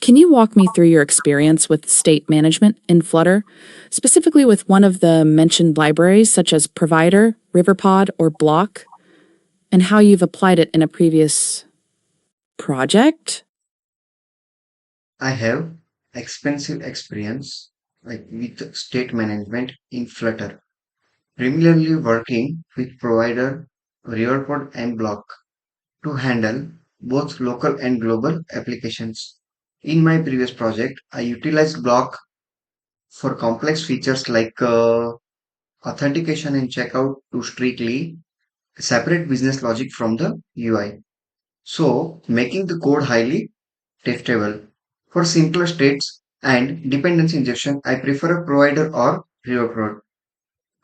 Can you walk me through your experience with state management in Flutter, specifically with one of the mentioned libraries such as Provider, Riverpod, or Block, and how you've applied it in a previous project? I have expensive experience with state management in Flutter, primarily working with provider Riverpod and Block to handle both local and global applications. In my previous project, I utilized Block for complex features like authentication and checkout to strictly separate business logic from the UI. So, making the code highly testable. For simpler states and dependency injection, I prefer a provider or Riverpod,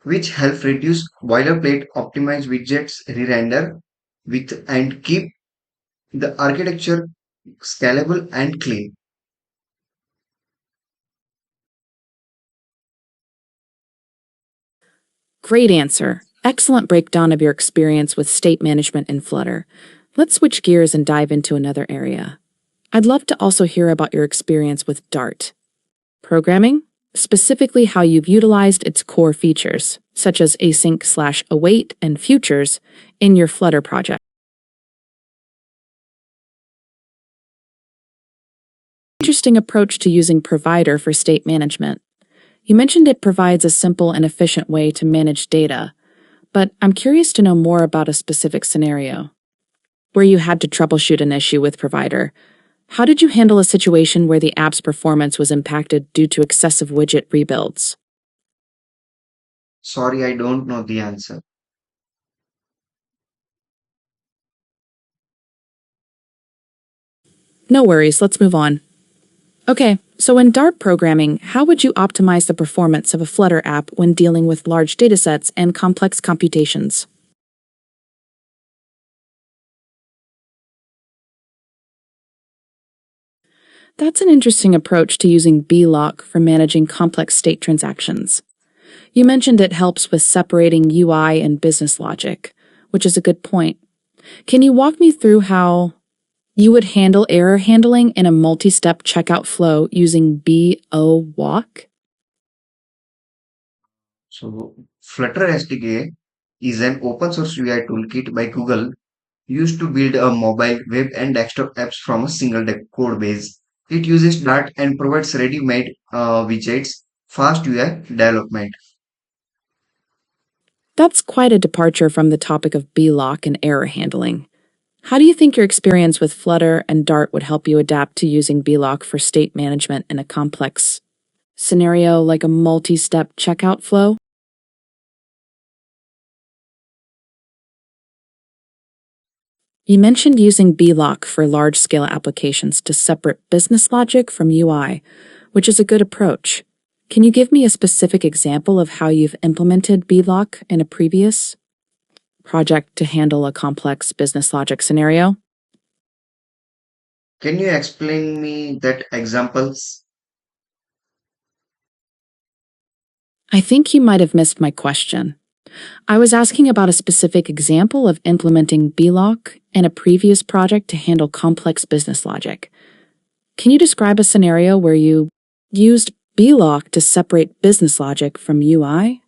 which help reduce boilerplate, optimize widgets, re-render with and keep the architecture scalable and clean. Great answer. Excellent breakdown of your experience with state management in Flutter. Let's switch gears and dive into another area. I'd love to also hear about your experience with Dart programming, specifically how you've utilized its core features, such as async/await and futures, in your Flutter project. Interesting approach to using Provider for state management. You mentioned it provides a simple and efficient way to manage data, but I'm curious to know more about a specific scenario where you had to troubleshoot an issue with Provider. How did you handle a situation where the app's performance was impacted due to excessive widget rebuilds? Sorry, I don't know the answer. No worries, let's move on. Okay, so in Dart programming, how would you optimize the performance of a Flutter app when dealing with large datasets and complex computations? That's an interesting approach to using block for managing complex state transactions. You mentioned it helps with separating UI and business logic, which is a good point. Can you walk me through how you would handle error handling in a multi-step checkout flow using BO So, Flutter SDK is an open source UI toolkit by Google used to build a mobile, web, and desktop apps from a single code base. It uses Dart and provides ready-made widgets, fast UI development. That's quite a departure from the topic of block and error handling. How do you think your experience with Flutter and Dart would help you adapt to using block for state management in a complex scenario like a multi-step checkout flow? You mentioned using block for large-scale applications to separate business logic from UI, which is a good approach. Can you give me a specific example of how you've implemented block in a previous project to handle a complex business logic scenario? Can you explain me that examples? I think you might have missed my question. I was asking about a specific example of implementing block in a previous project to handle complex business logic. Can you describe a scenario where you used block to separate business logic from UI?